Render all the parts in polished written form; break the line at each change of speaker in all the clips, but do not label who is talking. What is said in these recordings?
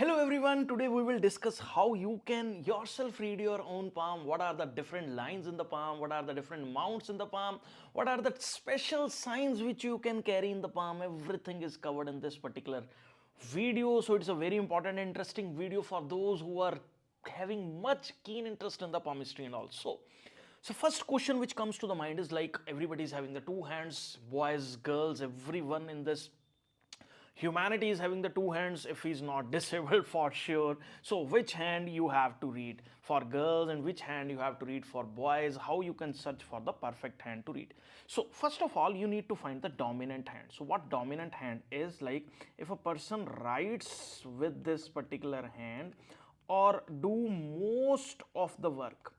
Hello everyone, today we will discuss how you can yourself read your own palm. What are the different lines in the palm? What are the different mounts in the palm? What are the special signs which you can carry in the palm? Everything is covered in this particular video. So it's a very important and interesting video for those who are having much keen interest in the palmistry and all. So first question which comes to the mind is like everybody is having the two hands, boys, girls, everyone in this humanity is having the two hands if he's not disabled for sure. So which hand you have to read for girls and which hand you have to read for boys, how you can search for the perfect hand to read. So first of all you need to find the dominant hand. So what dominant hand is, like if a person writes with this particular hand or do most of the work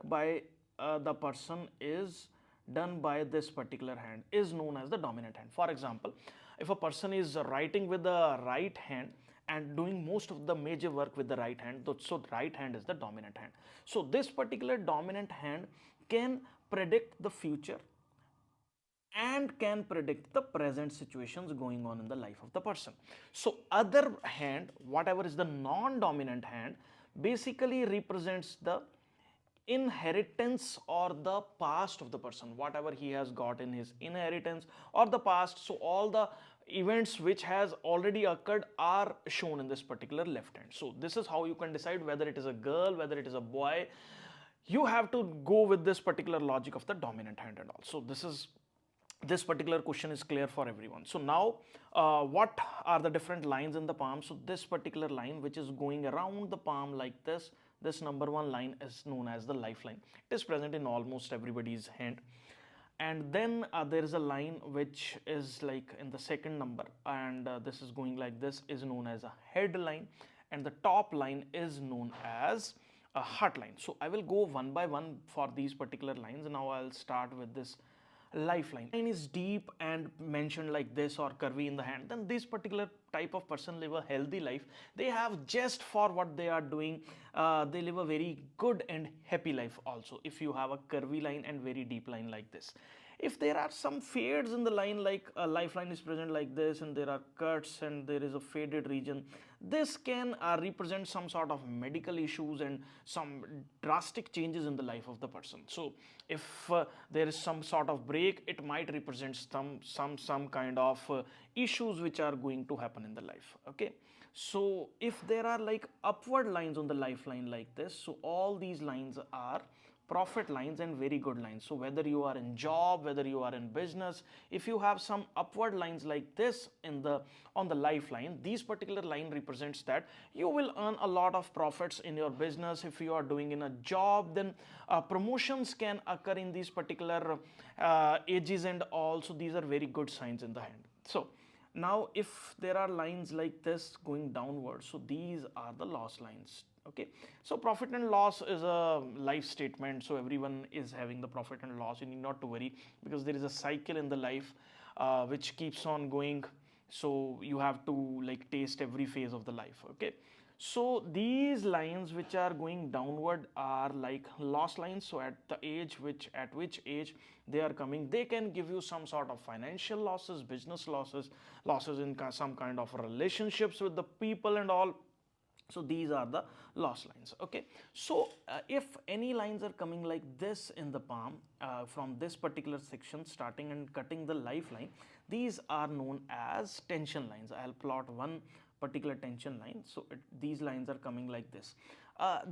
by the person is done by this particular hand is known as the dominant hand. For example, if a person is writing with the right hand and doing most of the major work with the right hand, so the right hand is the dominant hand. So this particular dominant hand can predict the future and can predict the present situations going on in the life of the person. So other hand, whatever is the non-dominant hand, basically represents the inheritance or the past of the person, whatever he has got in his inheritance or the past. So all the events which has already occurred are shown in this particular left hand. So this is how you can decide whether it is a girl, whether it is a boy. You have to go with this particular logic of the dominant hand and all. So this particular question is clear for everyone. So now what are the different lines in the palm? So this particular line which is going around the palm like this number one line is known as the lifeline. It is present in almost everybody's hand. And then there is a line which is like in the second number, and this is going like this, is known as a headline, and the top line is known as a heart line. So I will go one by one for these particular lines. Now I'll start with this lifeline. Line is deep and mentioned like this or curvy in the hand, then this particular type of person live a healthy life. They have just for what they are doing, they live a very good and happy life also. If you have a curvy line and very deep line like this, if there are some fades in the line, like a lifeline is present like this and there are cuts and there is a faded region, this can represent some sort of medical issues and some drastic changes in the life of the person. So if there is some sort of break, it might represent some kind of issues which are going to happen in the life. Okay, so if there are like upward lines on the lifeline like this, so all these lines are profit lines and very good lines. So whether you are in job, whether you are in business, if you have some upward lines like this in the on the lifeline, these particular line represents that you will earn a lot of profits in your business. If you are doing in a job, then promotions can occur in these particular ages and all. So these are very good signs in the hand. So now if there are lines like this going downwards, so these are the loss lines. Okay, so profit and loss is a life statement, so everyone is having the profit and loss. You need not to worry because there is a cycle in the life which keeps on going, so you have to like taste every phase of the life. Okay, so these lines which are going downward are like loss lines. So at the age which age they are coming, they can give you some sort of financial losses, business losses, losses in some kind of relationships with the people and all. So these are the loss lines. Okay, so if any lines are coming like this in the palm from this particular section starting and cutting the lifeline, these are known as tension lines. I'll plot one particular tension line. So these lines are coming like this.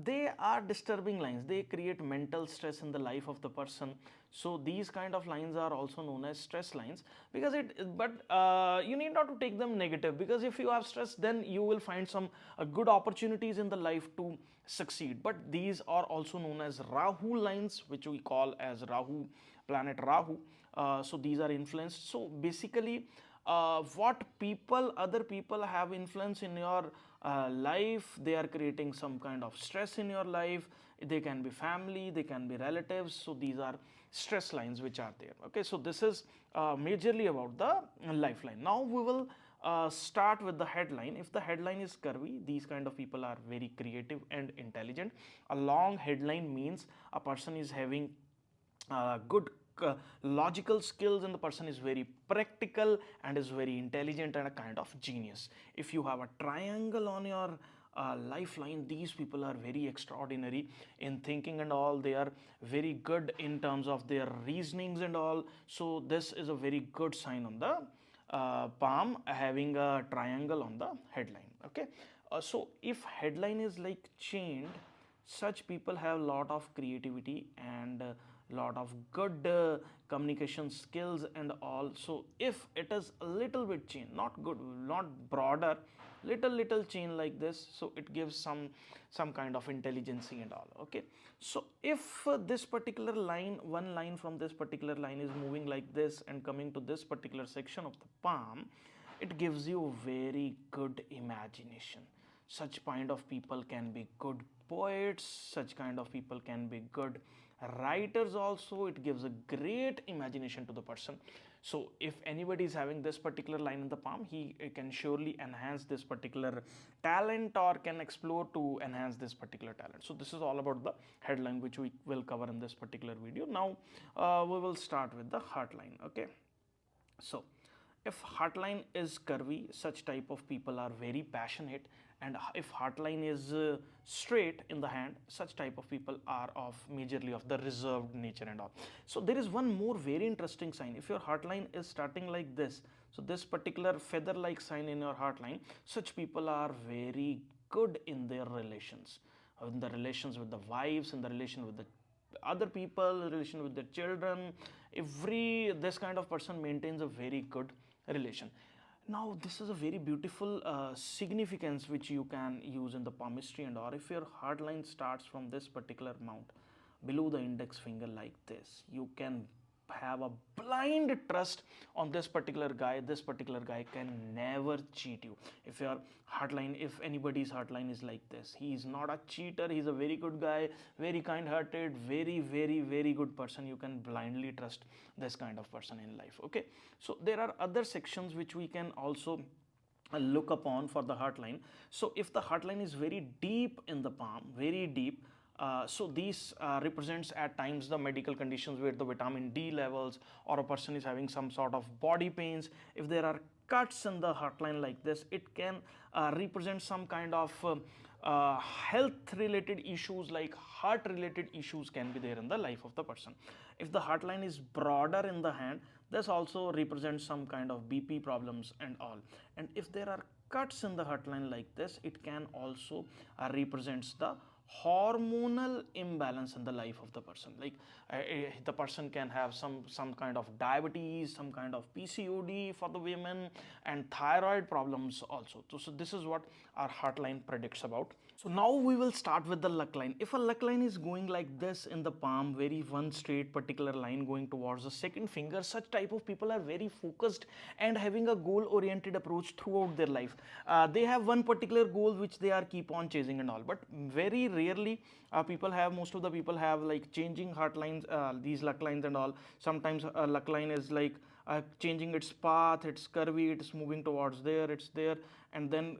They are disturbing lines. They create mental stress in the life of the person. So these kind of lines are also known as stress lines because you need not to take them negative, because if you have stress, then you will find some good opportunities in the life to succeed. But these are also known as Rahu lines, which we call as Rahu, planet Rahu. So these are influenced. So basically what other people have influence in your life, they are creating some kind of stress in your life. They can be family, they can be relatives. So these are stress lines which are there. Okay, so this is majorly about the lifeline. Now we will start with the headline. If the headline is curvy, these kind of people are very creative and intelligent. A long headline means a person is having good logical skills in the person, is very practical and is very intelligent and a kind of genius. If you have a triangle on your lifeline, these people are very extraordinary in thinking and all. They are very good in terms of their reasonings and all. So this is a very good sign on the palm, having a triangle on the headline. Okay, so if headline is like chained, such people have lot of creativity and lot of good communication skills and all. So if it is a little bit chain, not good, not broader, little chain like this, so it gives some kind of intelligence and all. Okay, so if this particular line, one line from this particular line is moving like this and coming to this particular section of the palm, it gives you very good imagination. Such kind of people can be good poets, such kind of people can be good writers also. It gives a great imagination to the person. So if anybody is having this particular line in the palm, he can surely enhance this particular talent or can explore to enhance this particular talent. So this is all about the headline, which we will cover in this particular video. Now we will start with the heartline. Okay, so if heartline is curvy, such type of people are very passionate, and if heartline is straight in the hand, such type of people are of majorly of the reserved nature and all. So there is one more very interesting sign. If your heartline is starting like this, so this particular feather like sign in your heartline, such people are very good in their relations, in the relations with the wives, in the relation with the other people, relation with their children. This kind of person maintains a very good relation. Now this is a very beautiful significance which you can use in the palmistry and all. If your heart line starts from this particular mount below the index finger like this, you can have a blind trust on this particular guy. This particular guy can never cheat you. If your heartline, if anybody's heartline is like this, he is not a cheater, he's a very good guy, very kind hearted, very good person. You can blindly trust this kind of person in life. Okay, so there are other sections which we can also look upon for the heartline. So if the heartline is very deep in the palm, very deep, so these represents at times the medical conditions where the vitamin D levels, or a person is having some sort of body pains. If there are cuts in the heartline like this, it can represent some kind of health related issues, like heart related issues can be there in the life of the person. If the heartline is broader in the hand, this also represents some kind of BP problems and all. And if there are cuts in the heartline like this, it can also represents the hormonal imbalance in the life of the person. Like the person can have some kind of diabetes, some kind of PCOD for the women, and thyroid problems also. So this is what our heartline predicts about. So now we will start with the luck line. If a luck line is going like this in the palm, very one straight particular line going towards the second finger, such type of people are very focused and having a goal oriented approach throughout their life. They have one particular goal which they are keep on chasing and all, but very rarely most of the people have like changing heart lines, these luck lines and all. Sometimes a luck line is like changing its path, it's curvy, it's moving towards there, it's there, and then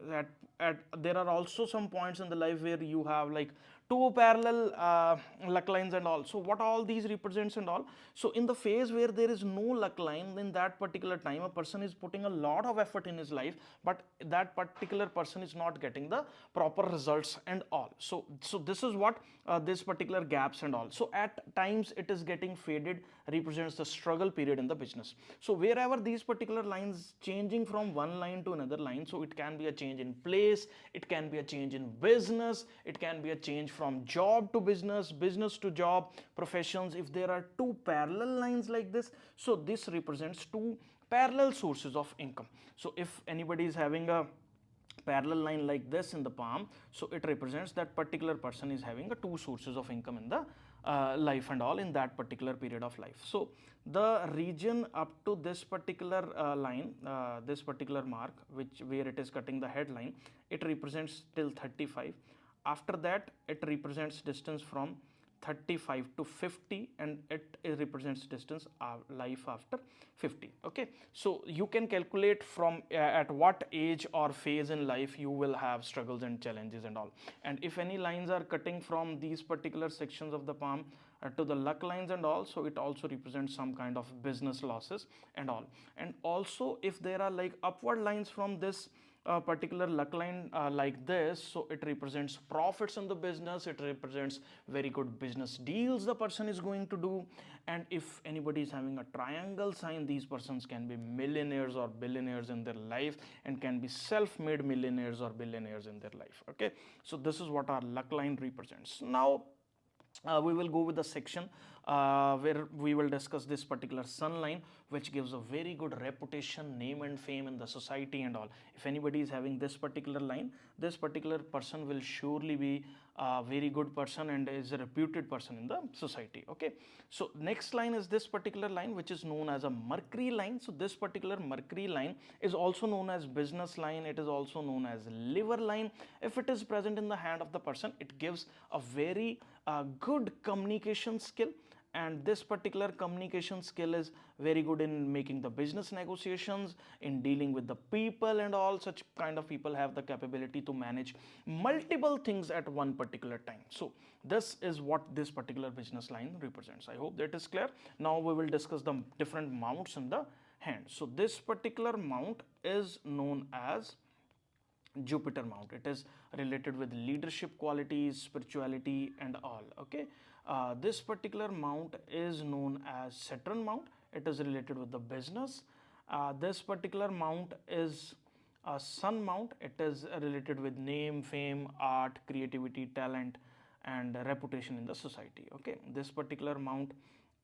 there are also some points in the life where you have like two parallel luck lines and all. So what all these represents and all. So in the phase where there is no luck line, in that particular time a person is putting a lot of effort in his life, but that particular person is not getting the proper results and all. So this is what this particular gaps and all. So at times it is getting faded, represents the struggle period in the business. So wherever these particular lines changing from one line to another line, so it can be a change in place, it can be a change in business, it can be a change from job to business, business to job, professions. If there are two parallel lines like this, so this represents two parallel sources of income. So if anybody is having a parallel line like this in the palm, so it represents that particular person is having a two sources of income in the life and all in that particular period of life. So the region up to this particular line, this particular mark, where it is cutting the headline, it represents till 35. After that, it represents distance from 35 to 50, and it represents distance of life after 50. Okay, so you can calculate from at what age or phase in life you will have struggles and challenges and all. And if any lines are cutting from these particular sections of the palm to the luck lines and all, so it also represents some kind of business losses and all. And also if there are like upward lines from this particular luck line like this, so it represents profits in the business, it represents very good business deals the person is going to do. And if anybody is having a triangle sign, these persons can be millionaires or billionaires in their life, and can be self-made millionaires or billionaires in their life. Okay, so this is what our luck line represents. Now we will go with the section where we will discuss this particular sun line, which gives a very good reputation, name and fame in the society and all. If anybody is having this particular line, this particular person will surely be a very good person and is a reputed person in the society. Okay, so next line is this particular line, which is known as a Mercury line. So this particular Mercury line is also known as business line, it is also known as liver line. If it is present in the hand of the person, it gives a very good communication skill, and this particular communication skill is very good in making the business negotiations, in dealing with the people and all. Such kind of people have the capability to manage multiple things at one particular time. So this is what this particular business line represents. I hope that is clear. Now we will discuss the different mounts in the hand. So this particular mount is known as Jupiter mount. It is related with leadership qualities, spirituality and all. Okay, this particular mount is known as Saturn mount. It is related with the business. This particular mount is a Sun mount. It is related with name, fame, art, creativity, talent and reputation in the society. Okay, this particular mount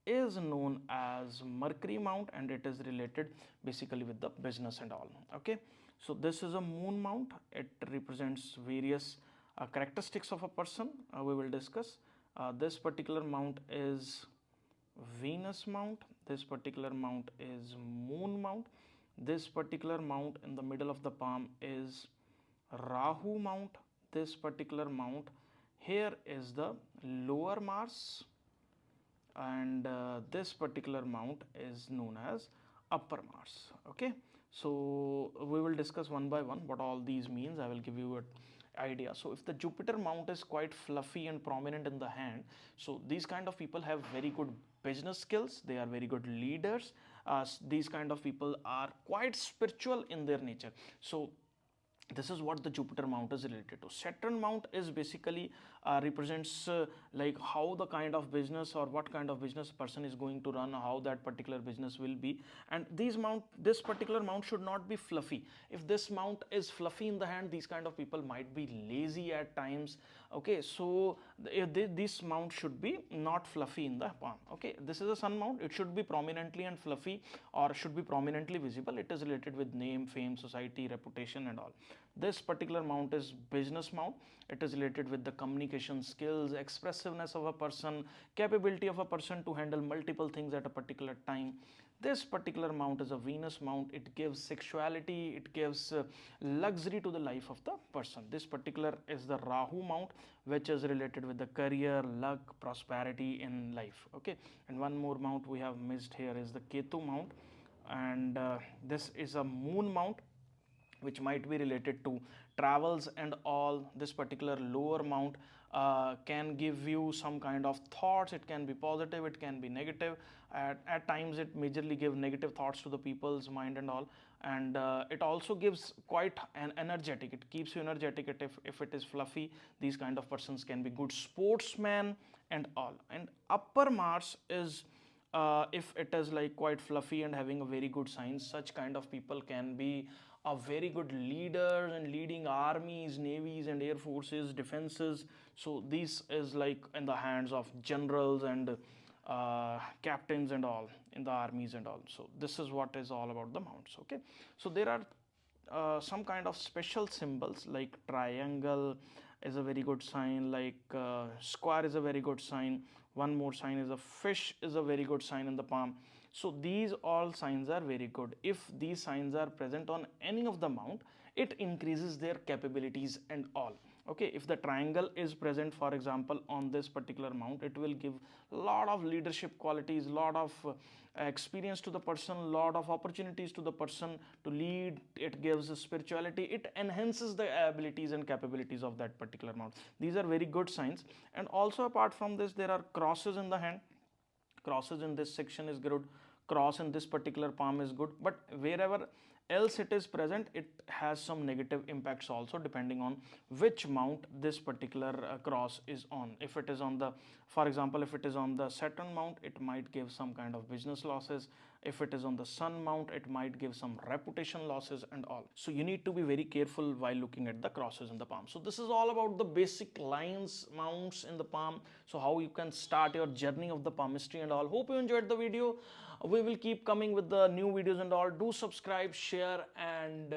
is known as Mercury mount, and it is related basically with the business and all. Okay, so this is a moon mount. It represents various characteristics of a person. We will discuss. This particular mount is Venus mount. This particular mount is moon mount. This particular mount in the middle of the palm is Rahu mount. This particular mount here is the lower Mars, and this particular mount is known as upper Mars. Okay, so we will discuss one by one what all these means. I will give you an idea. So if the Jupiter mount is quite fluffy and prominent in the hand, so these kind of people have very good business skills, they are very good leaders. These kind of people are quite spiritual in their nature. So this is what the Jupiter mount is related to. Saturn mount is basically represents like how the kind of business or what kind of business person is going to run, how that particular business will be. And this particular mount should not be fluffy. If this mount is fluffy in the hand, these kind of people might be lazy at times. Okay, so this mount should be not fluffy in the palm. Okay, this is a sun mount. It should be prominently and fluffy, or should be prominently visible. It is related with name, fame, society, reputation and all. This particular mount is business mount. It is related with the communication skills, expressiveness of a person, capability of a person to handle multiple things at a particular time. This particular mount is a Venus mount. It gives sexuality, it gives luxury to the life of the person. This particular is the Rahu mount, which is related with the career, luck, prosperity in life. Okay, and one more mount we have missed here is the Ketu mount, and this is a moon mount, which might be related to travels and all. This particular lower mount can give you some kind of thoughts. It can be positive, it can be negative. At times it majorly gives negative thoughts to the people's mind and all. And it also gives quite an energetic, it keeps you energetic. If it is fluffy, these kind of persons can be good sportsmen and all. And upper Mars is if it is like quite fluffy and having a very good sign, such kind of people can be a very good leader and leading armies, navies and air forces, defenses. So this is like in the hands of generals and captains and all in the armies and all. So this is what is all about the mounts. Okay, so there are some kind of special symbols, like triangle is a very good sign, like square is a very good sign. One more sign is a fish is a very good sign in the palm. So these all signs are very good. If these signs are present on any of the mount, it increases their capabilities and all. Okay, if the triangle is present, for example, on this particular mount, it will give lot of leadership qualities, lot of experience to the person, lot of opportunities to the person to lead. It gives spirituality, it enhances the abilities and capabilities of that particular mount. These are very good signs. And also apart from this, there are crosses in the hand. Crosses in this section is good, cross in this particular palm is good, but wherever else it is present, it has some negative impacts also, depending on which mount this particular cross is on. If it is on the, for example, if it is on the Saturn mount, it might give some kind of business losses. If it is on the Sun mount, it might give some reputation losses and all. So you need to be very careful while looking at the crosses in the palm. So this is all about the basic lines, mounts in the palm, so how you can start your journey of the palmistry and all. Hope you enjoyed the video. We will keep coming with the new videos and all. Do subscribe, share, and